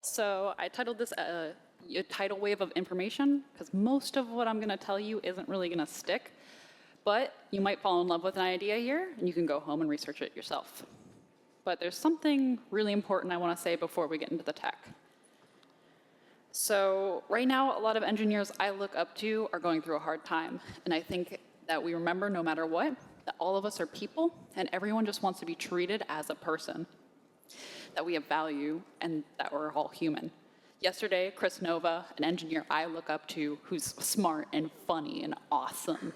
So I titled this a tidal wave of information, because most of what I'm going to tell you isn't really going to stick. But you might fall in love with an idea here, and you can go home and research it yourself. But there's something really important I want to say before we get into the tech. So right now, a lot of engineers I look up to are going through a hard time. And I think that we remember, no matter what, that all of us are people, and everyone just wants to be treated as a person, that we have value, and that we're all human. Yesterday, Chris Nova, an engineer I look up to who's smart and funny and awesome,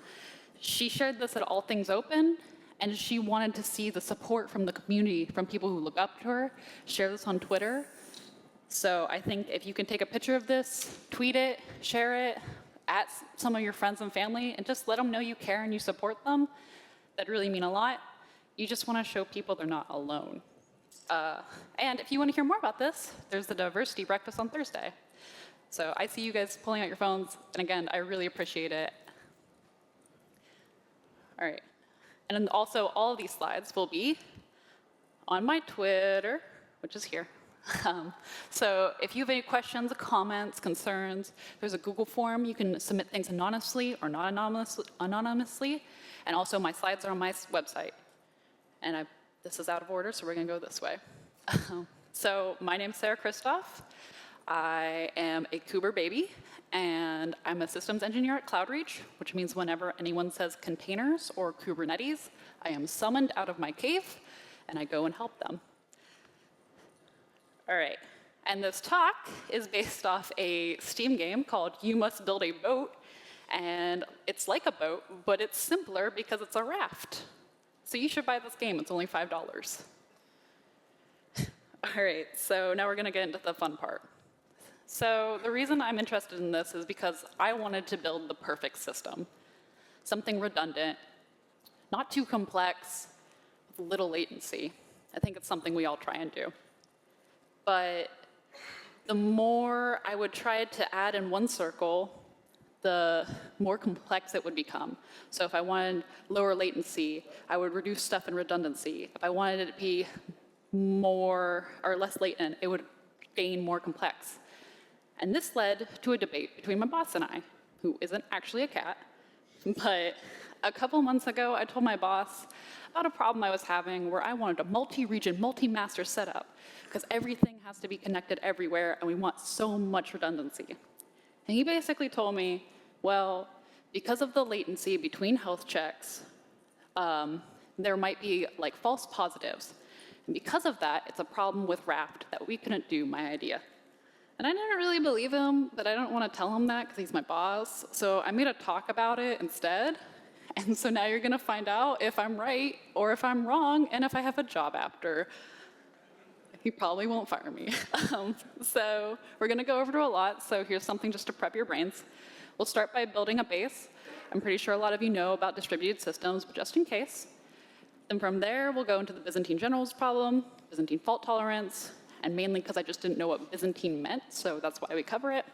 she shared this at All Things Open, and she wanted to see the support from the community, from people who look up to her, share this on Twitter. So I think if you can take a picture of this, tweet it, share it, at some of your friends and family, and just let them know you care and you support them, that'd really mean a lot. You just want to show people they're not alone. And if you want to hear more about this, there's the diversity breakfast on Thursday. So I see you guys pulling out your phones, and again, I really appreciate it. All right. And then also, all of these slides will be on my Twitter, which is here. So if you have any questions, comments, concerns, there's a Google form. You can submit things anonymously or not anonymously. And also, my slides are on my website. And this is out of order, so we're going to go this way. So my name's Sarah Christoph. I am a Kuber baby, and I'm a systems engineer at CloudReach, which means whenever anyone says containers or Kubernetes, I am summoned out of my cave, and I go and help them. All right, and this talk is based off a Steam game called You Must Build a Boat, and it's like a boat, but it's simpler because it's a raft. So you should buy this game, it's only $5. All right, so now we're gonna get into the fun part. So the reason I'm interested in this is because I wanted to build the perfect system. Something redundant, not too complex, with little latency. I think it's something we all try and do. But the more I would try to add in one circle, the more complex it would become. So if I wanted lower latency, I would reduce stuff in redundancy. If I wanted it to be more or less latent, it would gain more complex. And this led to a debate between my boss and I, who isn't actually a cat. But a couple months ago, I told my boss about a problem I was having where I wanted a multi-region, multi-master setup, because everything has to be connected everywhere, and we want so much redundancy. And he basically told me, well, because of the latency between health checks, there might be like false positives. And because of that, it's a problem with Raft that we couldn't do my idea. And I didn't really believe him, but I don't want to tell him that because he's my boss. So I made a talk about it instead. And so now you're going to find out if I'm right or if I'm wrong and if I have a job after. He probably won't fire me. So we're going to go over to a lot. So here's something just to prep your brains. We'll start by building a base. I'm pretty sure a lot of you know about distributed systems, but just in case. Then from there, we'll go into the Byzantine generals problem, Byzantine fault tolerance, and mainly because I just didn't know what Byzantine meant, so that's why we cover it.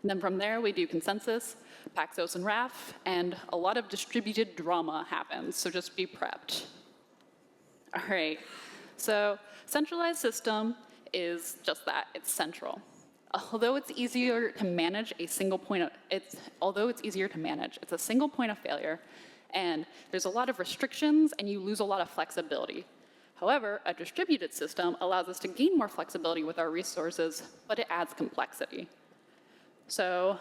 And then from there, we do consensus, Paxos and Raft, and a lot of distributed drama happens, so just be prepped. All right, so centralized system is just that, it's central. Although it's easier to manage a single point of, it's a single point of failure, and there's a lot of restrictions, and you lose a lot of flexibility. However, a distributed system allows us to gain more flexibility with our resources, but it adds complexity. So,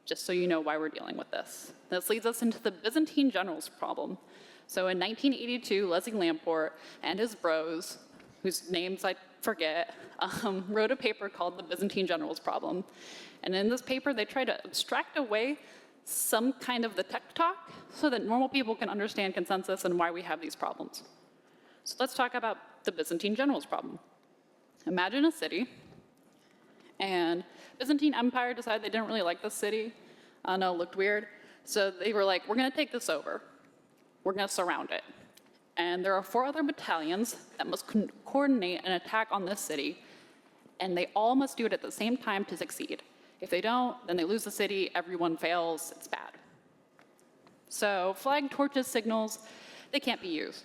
just so you know why we're dealing with this. This leads us into the Byzantine generals problem. So in 1982, Leslie Lamport and his bros, whose names I forget, wrote a paper called the Byzantine generals problem. And in this paper, they try to abstract away some kind of the tech talk so that normal people can understand consensus and why we have these problems. So let's talk about the Byzantine generals problem. Imagine a city, and Byzantine Empire decided they didn't really like this city. I don't know, it looked weird. So they were like, we're going to take this over. We're going to surround it. And there are 4 other battalions that must coordinate an attack on this city, and they all must do it at the same time to succeed. If they don't, then they lose the city, everyone fails, it's bad. So flag, torches, signals, they can't be used.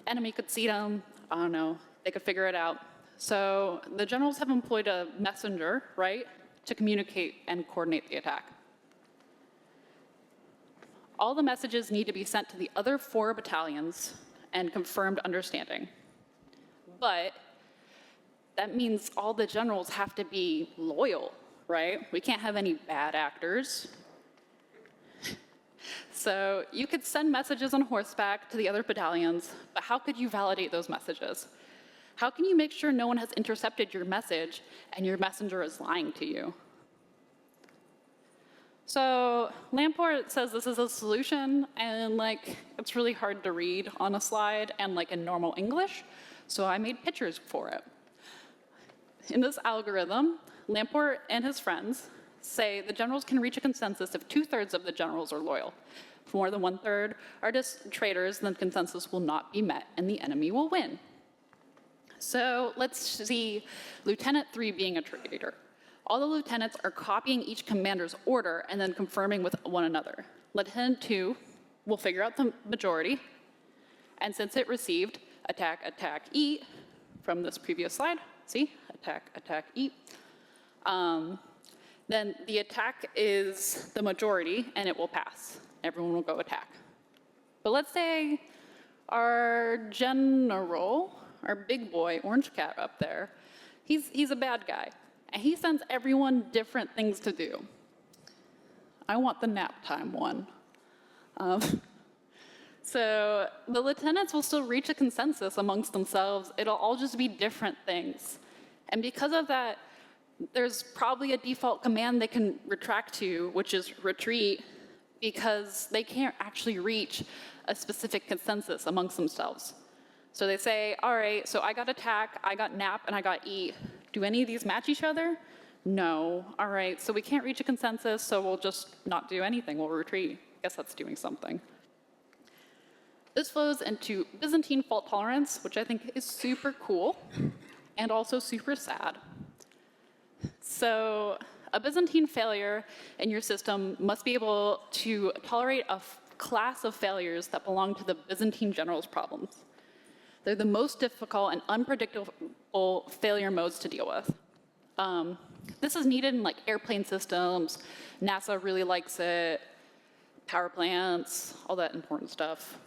Enemy could see them, I don't know, they could figure it out. So the generals have employed a messenger, right, to communicate and coordinate the attack. All the messages need to be sent to the other 4 battalions and confirmed understanding. But that means all the generals have to be loyal, right? We can't have any bad actors. So you could send messages on horseback to the other battalions, but how could you validate those messages? How can you make sure no one has intercepted your message and your messenger is lying to you? So Lamport says this is a solution, and it's really hard to read on a slide and in normal English, so I made pictures for it. In this algorithm, Lamport and his friends say the generals can reach a consensus if 2/3 of the generals are loyal. If more than 1/3 are just traitors, then consensus will not be met and the enemy will win. So let's see Lieutenant 3 being a traitor. All the lieutenants are copying each commander's order and then confirming with one another. Lieutenant 2 will figure out the majority, and since it received attack, attack, eat from this previous slide, see, attack, attack, eat, then the attack is the majority and it will pass. Everyone will go attack. But let's say our general, our big boy, Orange Cat up there, he's a bad guy. And he sends everyone different things to do. I want the nap time one. So the lieutenants will still reach a consensus amongst themselves. It'll all just be different things. And because of that, there's probably a default command they can retract to, which is retreat, because they can't actually reach a specific consensus amongst themselves. So they say, all right, so I got attack, I got nap, and I got eat. Do any of these match each other? No. All right, so we can't reach a consensus, so we'll just not do anything. We'll retreat. I guess that's doing something. This flows into Byzantine fault tolerance, which I think is super cool and also super sad. So a Byzantine failure in your system must be able to tolerate a class of failures that belong to the Byzantine general's problems. They're the most difficult and unpredictable failure modes to deal with. This is needed in airplane systems. NASA really likes it. Power plants, all that important stuff.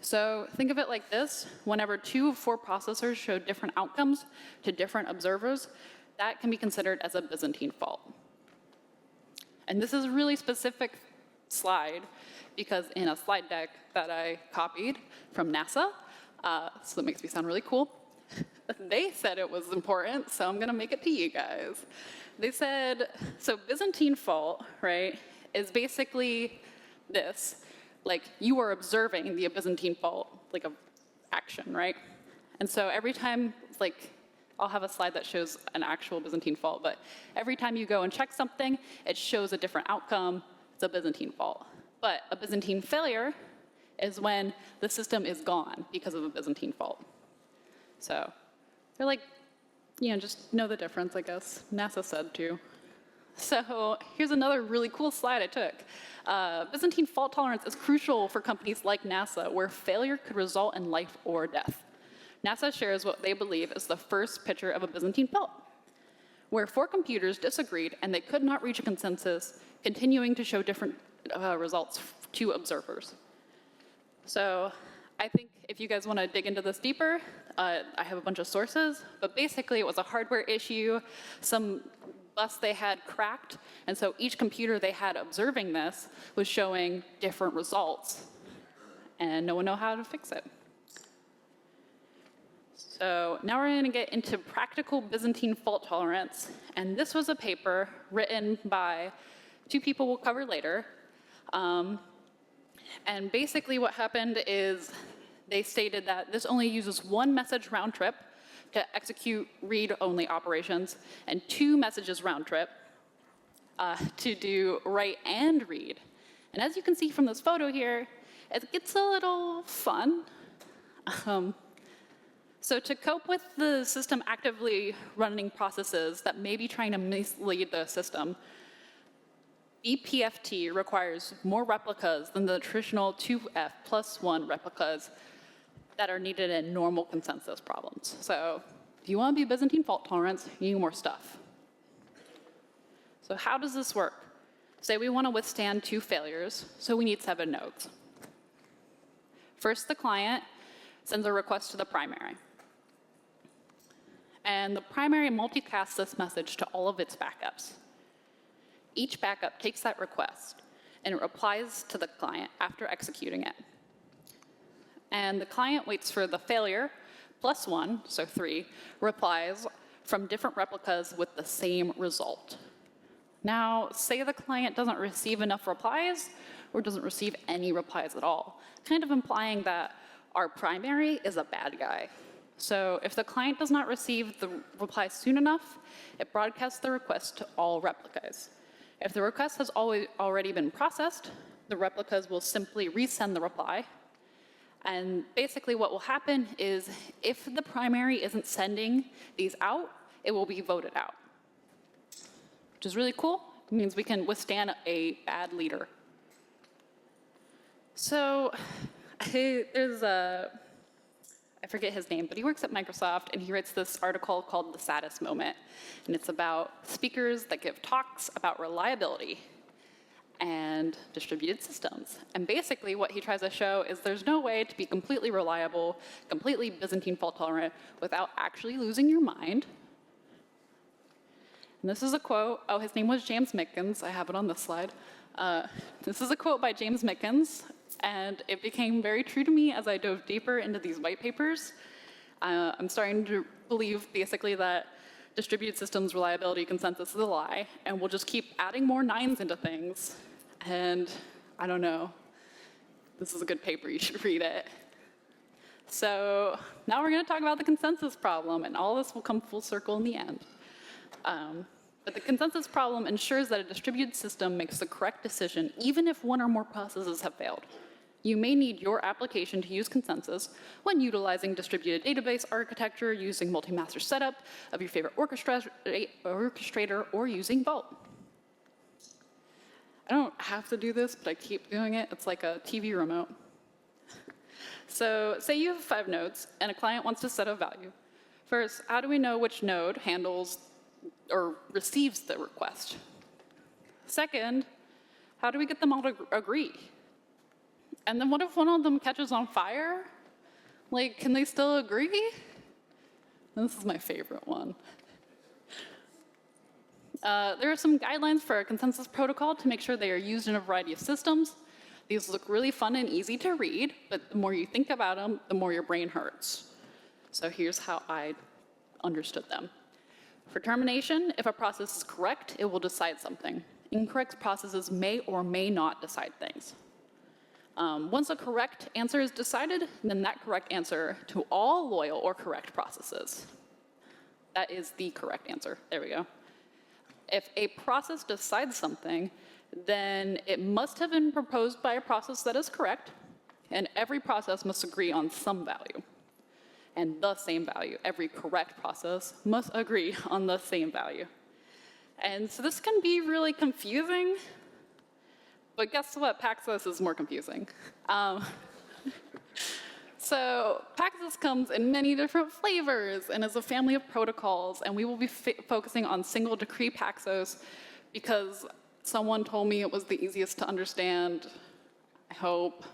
So think of it like this. Whenever 2 of 4 processors show different outcomes to different observers, that can be considered as a Byzantine fault. And this is a really specific slide because in a slide deck that I copied from NASA, so that makes me sound really cool, they said it was important, so I'm gonna make it to you guys. They said, so Byzantine fault, right, is basically this. You are observing the Byzantine fault, a action, right? And so every time, I'll have a slide that shows an actual Byzantine fault, but every time you go and check something, it shows a different outcome. It's a Byzantine fault. But a Byzantine failure is when the system is gone because of a Byzantine fault. So they're just know the difference, I guess. NASA said too. So here's another really cool slide I took. Byzantine fault tolerance is crucial for companies like NASA, where failure could result in life or death. NASA shares what they believe is the first picture of a Byzantine fault, where 4 computers disagreed and they could not reach a consensus, continuing to show different results to observers. So I think if you guys want to dig into this deeper, I have a bunch of sources, but basically it was a hardware issue. Some bus they had cracked, and so each computer they had observing this was showing different results, and no one knew how to fix it. So now we're going to get into practical Byzantine fault tolerance, and this was a paper written by 2 people we'll cover later. And basically what happened is they stated that this only uses 1 message round trip to execute read-only operations and 2 messages round trip to do write and read. And as you can see from this photo here, it gets a little fun. So to cope with the system actively running processes that may be trying to mislead the system, BPFT requires more replicas than the traditional 2F+1 replicas that are needed in normal consensus problems. So If you want to be Byzantine fault tolerance, you need more stuff. So how does this work? Say we want to withstand 2 failures, so we need 7 nodes. First, the client sends a request to the primary. And the primary multicasts this message to all of its backups. Each backup takes that request and it replies to the client after executing it. And the client waits for the failure plus 1, so 3, replies from different replicas with the same result. Now, say the client doesn't receive enough replies or doesn't receive any replies at all, kind of implying that our primary is a bad guy. So if the client does not receive the reply soon enough, it broadcasts the request to all replicas. If the request has already been processed, the replicas will simply resend the reply. And basically what will happen is if the primary isn't sending these out, it will be voted out, which is really cool. It means we can withstand a bad leader. So there's I forget his name, but he works at Microsoft, and he writes this article called The Saddest Moment. And it's about speakers that give talks about reliability and distributed systems. And basically what he tries to show is there's no way to be completely reliable, completely Byzantine fault tolerant without actually losing your mind. And this is a quote. Oh, his name was James Mickens. I have it on this slide. This is a quote by James Mickens, and it became very true to me as I dove deeper into these white papers. I'm starting to believe basically that distributed systems reliability consensus is a lie, and we'll just keep adding more 9s into things. And I don't know. This is a good paper. You should read it. So now we're going to talk about the consensus problem, and all this will come full circle in the end. But the consensus problem ensures that a distributed system makes the correct decision even if 1 or more processes have failed. You may need your application to use consensus when utilizing distributed database architecture, using multi-master setup of your favorite orchestrator, or using Vault. I don't have to do this, but I keep doing it. It's like a TV remote. So say you have 5 nodes, and a client wants to set a value. First, how do we know which node handles or receives the request? Second, how do we get them all to agree? And then what if one of them catches on fire? Like, can they still agree? This is my favorite one. There are some guidelines for a consensus protocol to make sure they are used in a variety of systems. These look really fun and easy to read, but the more you think about them, the more your brain hurts. So here's how I understood them. For termination, if a process is correct, it will decide something. Incorrect processes may or may not decide things. Once a correct answer is decided, then that correct answer to all loyal or correct processes. That is the correct answer. There we go. If a process decides something, then it must have been proposed by a process that is correct, and every process must agree on some value. And the same value. Every correct process must agree on the same value. And so this can be really confusing, but guess what? Paxos is more confusing. So Paxos comes in many different flavors and is a family of protocols, and we will be focusing on single decree Paxos because someone told me it was the easiest to understand, I hope.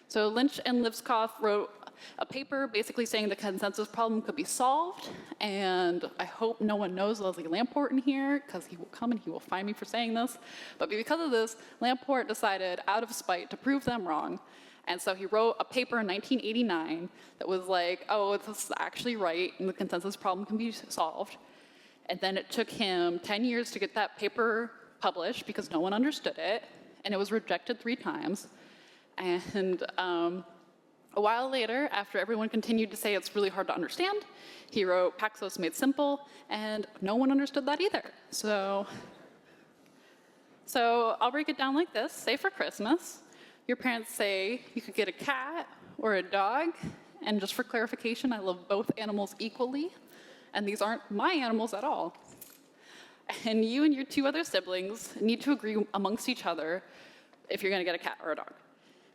So Lynch and Lipskoff wrote a paper basically saying the consensus problem could be solved, and I hope no one knows Leslie Lamport in here, because he will come and he will find me for saying this. But because of this, Lamport decided, out of spite, to prove them wrong. And so he wrote a paper in 1989 that was like, oh, this is actually right, and the consensus problem can be solved. And then it took him 10 years to get that paper published because no one understood it, and it was rejected 3 times. And a while later, after everyone continued to say it's really hard to understand, he wrote Paxos Made Simple, and no one understood that either. So I'll break it down like this. Say for Christmas, your parents say you could get a cat or a dog, and just for clarification, I love both animals equally, and these aren't my animals at all. And you and your 2 other siblings need to agree amongst each other if you're going to get a cat or a dog.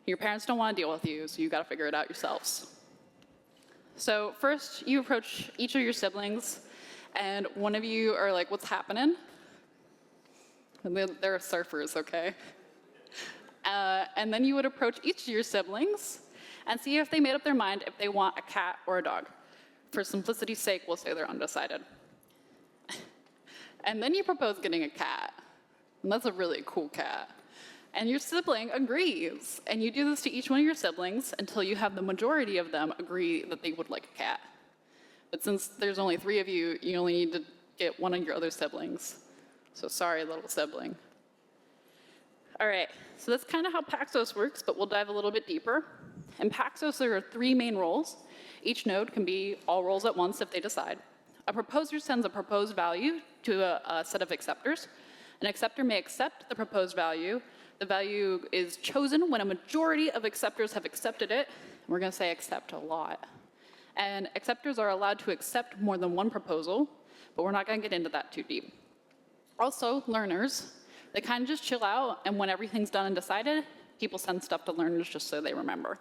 Your parents don't want to deal with you, so you got to figure it out yourselves. So first, you approach each of your siblings, and one of you are like, what's happening? And they're surfers, okay? And then you would approach each of your siblings and see if they made up their mind if they want a cat or a dog. For simplicity's sake, we'll say they're undecided. And then you propose getting a cat. And that's a really cool cat. And your sibling agrees. And you do this to each one of your siblings until you have the majority of them agree that they would like a cat. But since there's only 3 of you, you only need to get one of your other siblings. So sorry, little sibling. All right, so that's kind of how Paxos works, but we'll dive a little bit deeper. In Paxos, there are 3 main roles. Each node can be all roles at once if they decide. A proposer sends a proposed value to a set of acceptors. An acceptor may accept the proposed value. The value is chosen when a majority of acceptors have accepted it. We're going to say accept a lot. And acceptors are allowed to accept more than one proposal, but we're not going to get into that too deep. Also, learners, they kind of just chill out, and when everything's done and decided, people send stuff to learners just so they remember.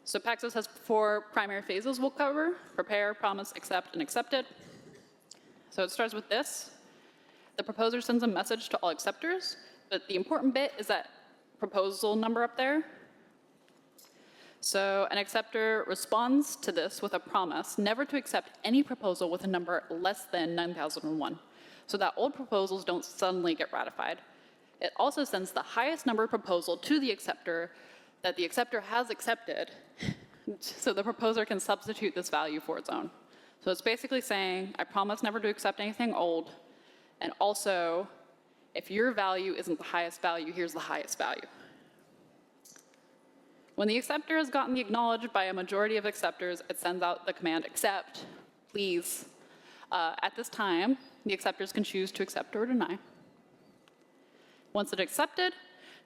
So Paxos has 4 primary phases we'll cover: prepare, promise, accept, and accepted. So it starts with this. The proposer sends a message to all acceptors, but the important bit is that proposal number up there. So an acceptor responds to this with a promise never to accept any proposal with a number less than 9001, so that old proposals don't suddenly get ratified. It also sends the highest number proposal to the acceptor that the acceptor has accepted, so the proposer can substitute this value for its own. So it's basically saying, I promise never to accept anything old, and also, if your value isn't the highest value, here's the highest value. When the acceptor has gotten the acknowledged by a majority of acceptors, it sends out the command accept, please. At this time, the acceptors can choose to accept or deny. Once it's accepted,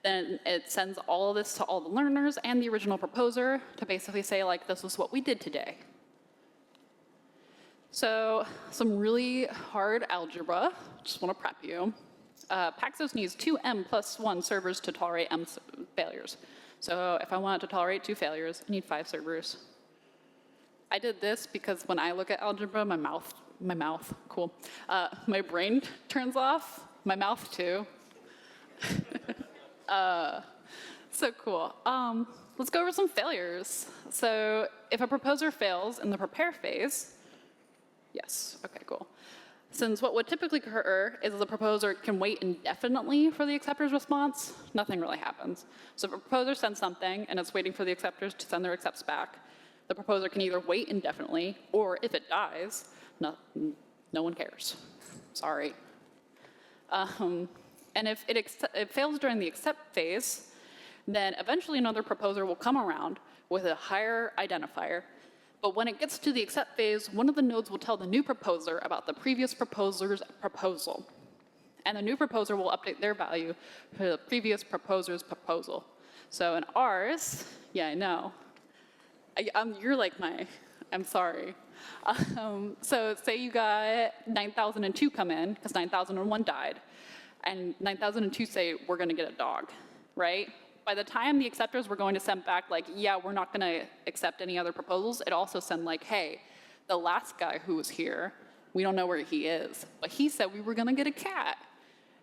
then it sends all of this to all the learners and the original proposer to basically say, like, this is what we did today. So some really hard algebra, just want to prep you. Paxos needs 2 m+1 servers to tolerate m failures. So if I want it to tolerate 2 failures, I need 5 servers. I did this because when I look at algebra, my brain turns off, my mouth too. So cool. Let's go over some failures. So if a proposer fails in the prepare phase, yes, okay, cool. Since what would typically occur is the proposer can wait indefinitely for the acceptor's response, nothing really happens. So if a proposer sends something and it's waiting for the acceptors to send their accepts back, the proposer can either wait indefinitely, or if it dies, no one cares. Sorry. And if it fails during the accept phase, then eventually another proposer will come around with a higher identifier. But when it gets to the accept phase, one of the nodes will tell the new proposer about the previous proposer's proposal. And the new proposer will update their value to the previous proposer's proposal. So in ours, yeah, I know. You're like I'm sorry. So say you got 9002 come in, because 9001 died, and 9002 say, we're going to get a dog, right? By the time the acceptors were going to send back, like, yeah, we're not going to accept any other proposals, it also sent, like, hey, the last guy who was here, we don't know where he is, but he said we were going to get a cat.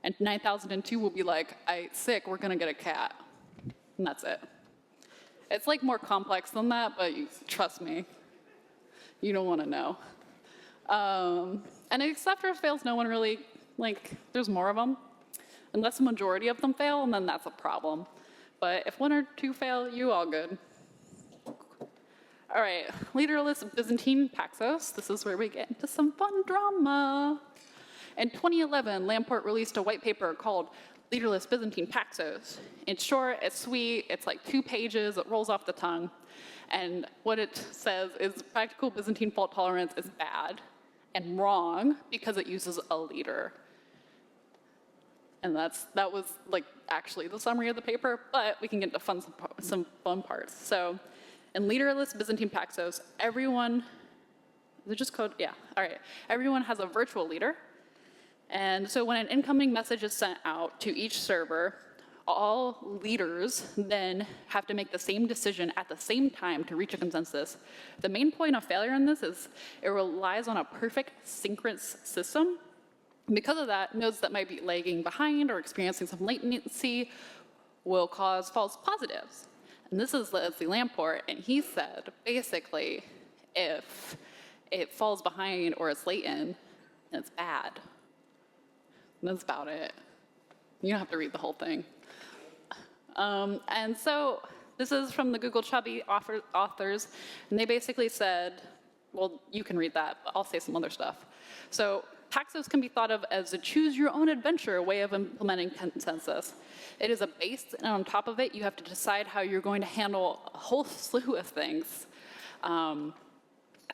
And 9002 will be like, sick, we're going to get a cat. And that's it. It's, like, more complex than that, but trust me, you don't want to know. And an acceptor fails, no one really, like, there's more of them. Unless the majority of them fail, and then that's a problem. But if 1 or 2 fail, you all good. All right, leaderless Byzantine Paxos. This is where we get into some fun drama. In 2011, Lamport released a white paper called Leaderless Byzantine Paxos. It's short, it's sweet, it's like 2 pages, it rolls off the tongue. And what it says is practical Byzantine fault tolerance is bad and wrong because it uses a leader. And that was like actually the summary of the paper, but we can get into some fun parts. So in leaderless Byzantine Paxos, everyone, is it just code? Yeah, all right. Everyone has a virtual leader. And so when an incoming message is sent out to each server, all leaders then have to make the same decision at the same time to reach a consensus. The main point of failure in this is it relies on a perfect synchronous system. Because of that, nodes that might be lagging behind or experiencing some latency will cause false positives. And this is Leslie Lamport, and he said, basically, if it falls behind or it's latent, then it's bad. And that's about it. You don't have to read the whole thing. And so this is from the Google Chubby authors, and they basically said, well, you can read that, but I'll say some other stuff. So Paxos can be thought of as a choose-your-own-adventure way of implementing consensus. It is a base, and on top of it, you have to decide how you're going to handle a whole slew of things.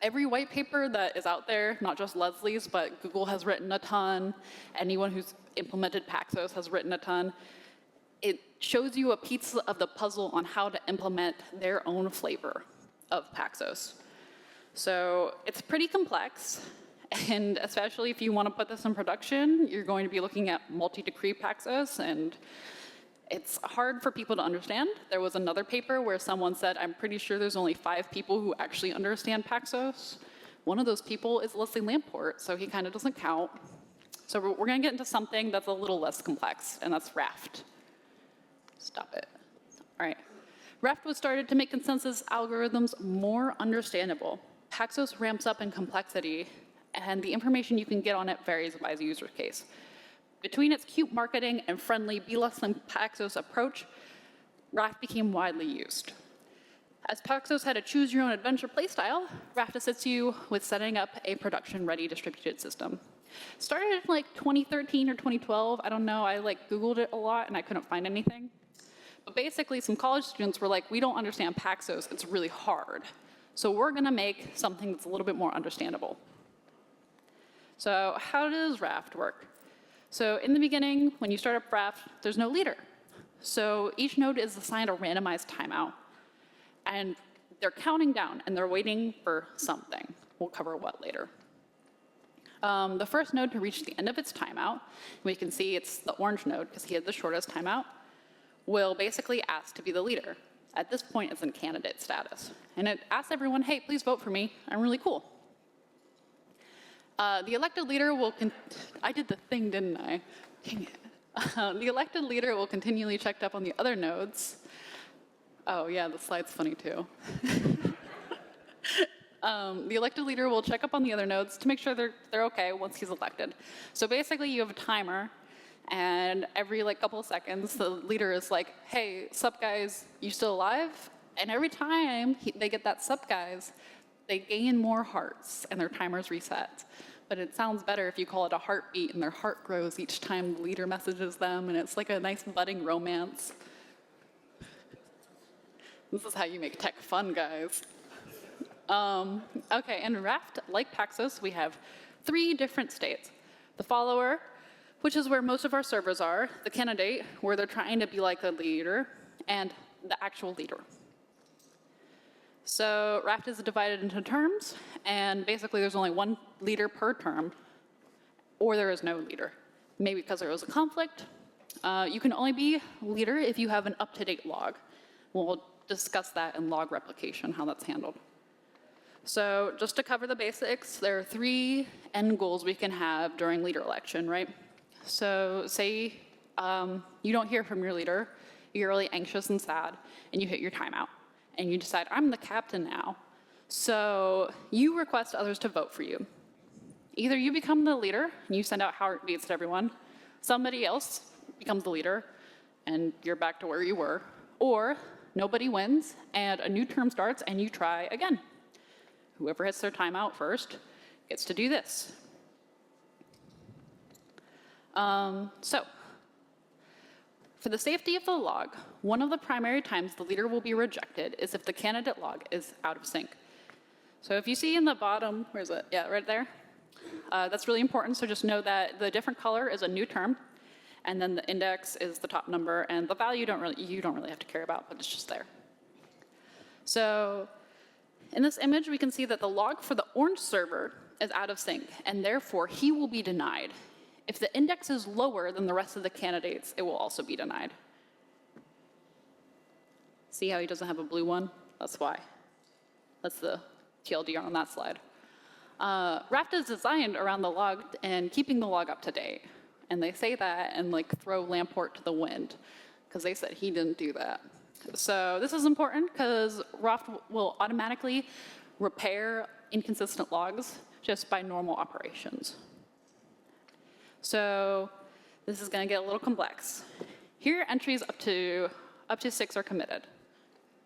Every white paper that is out there, not just Leslie's, but Google has written a ton. Anyone who's implemented Paxos has written a ton. It shows you a piece of the puzzle on how to implement their own flavor of Paxos. So it's pretty complex, and especially if you want to put this in production, you're going to be looking at multi-decree Paxos, and it's hard for people to understand. There was another paper where someone said, I'm pretty sure there's only 5 people who actually understand Paxos. One of those people is Leslie Lamport, so he kind of doesn't count. So we're going to get into something that's a little less complex, and that's Raft. Stop it. All right. Raft was started to make consensus algorithms more understandable. Paxos ramps up in complexity, and the information you can get on it varies by the user case. Between its cute marketing and friendly be less than Paxos approach, Raft became widely used. As Paxos had a choose-your-own-adventure playstyle, Raft assists you with setting up a production-ready distributed system. Started in like 2013 or 2012, I don't know, I Googled it a lot and I couldn't find anything. But basically some college students were like, we don't understand Paxos, it's really hard. So we're gonna make something that's a little bit more understandable. So how does Raft work? So in the beginning, when you start up Raft, there's no leader. So each node is assigned a randomized timeout. And they're counting down, and they're waiting for something. We'll cover what later. The first node to reach the end of its timeout, we can see it's the orange node, because he had the shortest timeout, will basically ask to be the leader. At this point, it's in candidate status. And it asks everyone, hey, please vote for me. I'm really cool. The elected leader will, I did the thing, didn't I? Dang it. The elected leader will continually check up on the other nodes. Oh yeah, the slide's funny too. The elected leader will check up on the other nodes to make sure they're okay once he's elected. So basically you have a timer, and every couple of seconds, the leader is like, hey, sup guys, you still alive? And every time they get that sup guys, they gain more hearts, and their timer's reset. But it sounds better if you call it a heartbeat, and their heart grows each time the leader messages them, and it's like a nice budding romance. This is how you make tech fun, guys. Okay, in Raft, like Paxos, we have 3 different states. The follower, which is where most of our servers are, the candidate, where they're trying to be like the leader, and the actual leader. So Raft is divided into terms, and basically there's only 1 leader per term, or there is no leader. Maybe because there was a conflict. You can only be leader if you have an up-to-date log. We'll discuss that in log replication, how that's handled. So just to cover the basics, there are 3 end goals we can have during leader election, right? So say you don't hear from your leader, you're really anxious and sad, and you hit your timeout, and you decide, I'm the captain now. So you request others to vote for you. Either you become the leader, and you send out heartbeats to everyone, somebody else becomes the leader, and you're back to where you were, or nobody wins, and a new term starts, and you try again. Whoever hits their timeout first gets to do this. So, for the safety of the log, one of the primary times the leader will be rejected is if the candidate log is out of sync. So if you see in the bottom, where is it? Yeah, right there. That's really important, so just know that the different color is a new term, and then the index is the top number, and the value you don't really have to care about, but it's just there. So in this image, we can see that the log for the orange server is out of sync, and therefore he will be denied. If the index is lower than the rest of the candidates, it will also be denied. See how he doesn't have a blue one? That's why. That's the TLDR on that slide. Raft is designed around the log and keeping the log up to date. And they say that and like throw Lamport to the wind because they said he didn't do that. So this is important because Raft will automatically repair inconsistent logs just by normal operations. So this is going to get a little complex. Here, entries up to 6 are committed.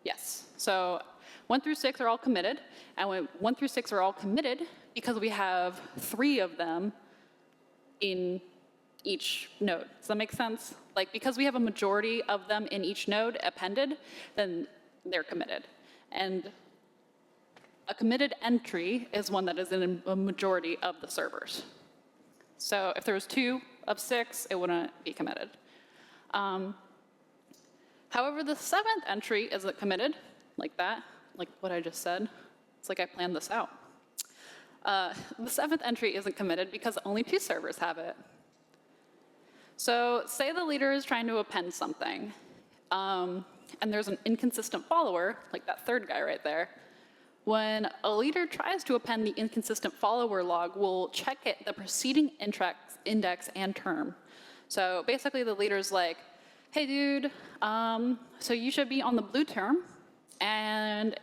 Yes. So 1 through 6 are all committed, and when 1 through 6 are all committed, because we have 3 of them in each node. Does that make sense? Like, because we have a majority of them in each node appended, then they're committed. And a committed entry is one that is in a majority of the servers. So if there was 2 of 6, it wouldn't be committed. However, the 7th entry isn't committed, like that, like what I just said. It's like I planned this out. The 7th entry isn't committed because only 2 servers have it. So say the leader is trying to append something, and there's an inconsistent follower, like that 3rd guy right there. When a leader tries to append the inconsistent follower log, we'll check it, the preceding index and term. So basically the leader's like, hey dude, so you should be on the blue term, and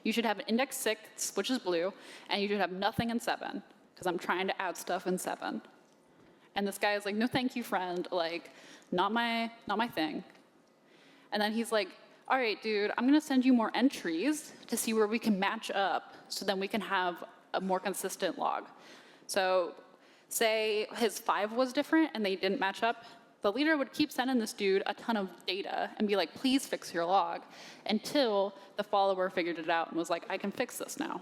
you should have an index 6, which is blue, and you should have nothing in 7, because I'm trying to add stuff in 7. And this guy is like, no thank you, friend, like, not my thing. And then he's like, all right, dude, I'm gonna send you more entries to see where we can match up so then we can have a more consistent log. So say his 5 was different and they didn't match up, the leader would keep sending this dude a ton of data and be like, please fix your log, until the follower figured it out and was like, I can fix this now.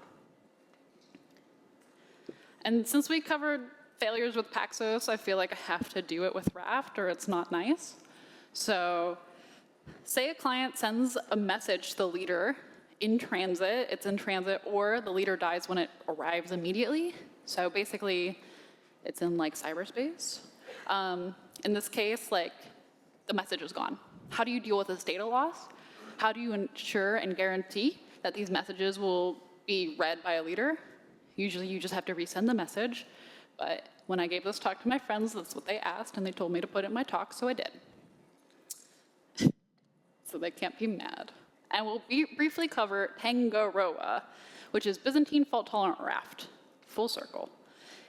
And since we covered failures with Paxos, I feel like I have to do it with Raft or it's not nice. So say a client sends a message to the leader in transit, it's in transit, or the leader dies when it arrives immediately. So basically, it's in like cyberspace. In this case, like, the message is gone. How do you deal with this data loss? How do you ensure and guarantee that these messages will be read by a leader? Usually you just have to resend the message, but when I gave this talk to my friends, that's what they asked, and they told me to put it in my talk, so I did. So they can't be mad. And we'll briefly cover Pangoro, which is Byzantine fault-tolerant Raft, full circle.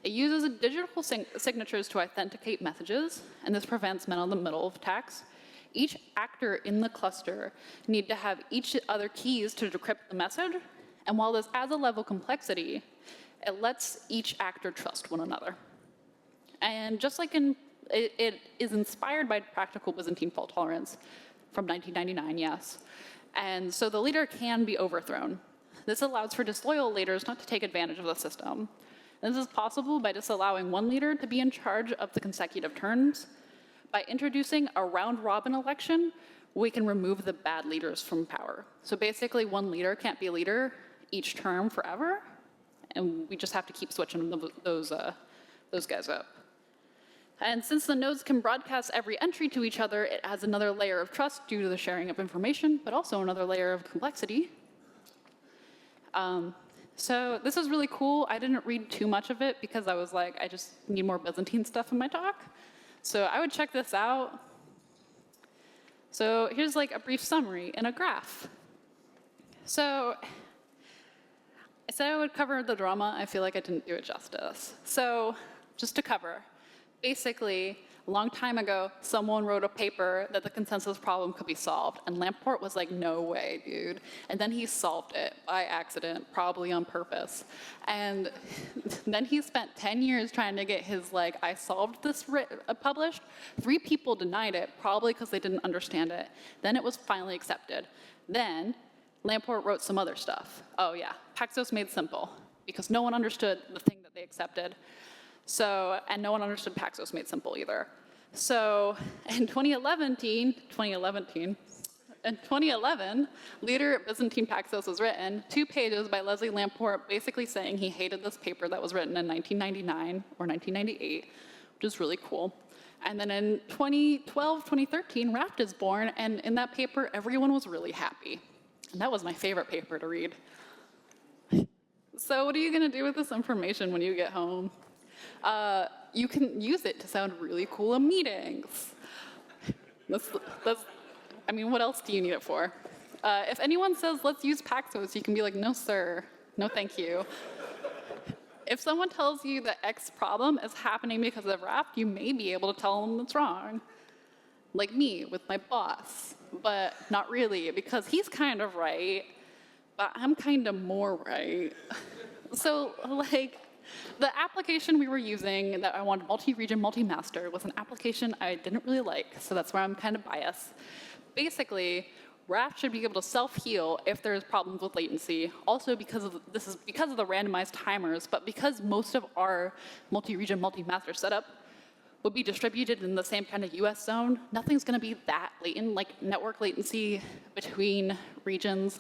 It uses digital signatures to authenticate messages, and this prevents man-in-the-middle attacks. Each actor in the cluster need to have each other keys to decrypt the message, and while this adds a level of complexity, it lets each actor trust one another. And just like it is inspired by practical Byzantine fault tolerance from 1999, yes. And so the leader can be overthrown. This allows for disloyal leaders not to take advantage of the system. This is possible by disallowing one leader to be in charge of the consecutive turns. By introducing a round-robin election, we can remove the bad leaders from power. So basically, one leader can't be leader each term forever, and we just have to keep switching those guys up. And since the nodes can broadcast every entry to each other, it adds another layer of trust due to the sharing of information, but also another layer of complexity. So this is really cool. I didn't read too much of it because I was like, I just need more Byzantine stuff in my talk. So I would check this out. So here's like a brief summary in a graph. So I said I would cover the drama. I feel like I didn't do it justice. So just to cover, basically, a long time ago, someone wrote a paper that the consensus problem could be solved, and Lamport was like, no way, dude. And then he solved it by accident, probably on purpose. And then he spent 10 years trying to get his, like, I solved this published. 3 people denied it, probably because they didn't understand it. Then it was finally accepted. Then Lamport wrote some other stuff. Oh yeah, Paxos made simple, because no one understood the thing that they accepted. So, and no one understood Paxos made simple either. So in 2011, Leader Byzantine Paxos was written, 2 pages by Leslie Lamport, basically saying he hated this paper that was written in 1999 or 1998, which is really cool. And then in 2012, 2013, Raft is born, and in that paper, everyone was really happy. And that was my favorite paper to read. So what are you going to do with this information when you get home? You can use it to sound really cool in meetings. I mean, what else do you need it for? If anyone says, let's use Paxos, you can be like, no, sir. No, thank you. If someone tells you that X problem is happening because of Raft, you may be able to tell them it's wrong. Like me with my boss, but not really, because he's kind of right, but I'm kind of more right. So, like, the application we were using that I wanted multi-region, multi-master was an application I didn't really like, so that's why I'm kind of biased. Basically, Raft should be able to self-heal if there's problems with latency. Also, because of the randomized timers, but because most of our multi-region, multi-master setup would be distributed in the same kind of US zone, nothing's going to be that latent. Like network latency between regions,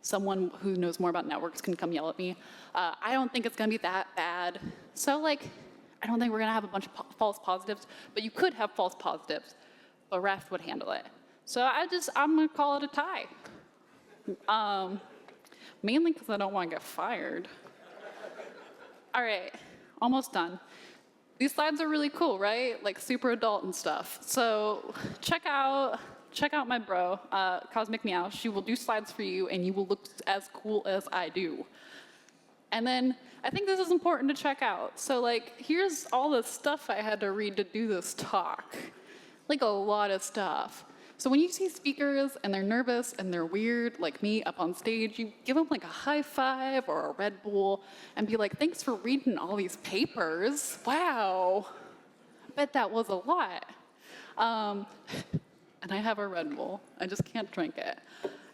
someone who knows more about networks can come yell at me. I don't think it's going to be that bad. So like, I don't think we're going to have a bunch of false positives, but you could have false positives, but Raft would handle it. So I'm going to call it a tie. Mainly because I don't want to get fired. All right, almost done. These slides are really cool, right? Like super adult and stuff. So check out my bro, Cosmic Meow. She will do slides for you, and you will look as cool as I do. And then I think this is important to check out. So like, here's all the stuff I had to read to do this talk. Like a lot of stuff. So when you see speakers and they're nervous and they're weird, like me, up on stage, you give them like a high five or a Red Bull and be like, thanks for reading all these papers. Wow. I bet that was a lot. And I have a Red Bull. I just can't drink it.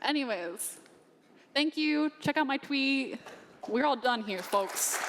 Anyways, thank you. Check out my tweet. We're all done here, folks.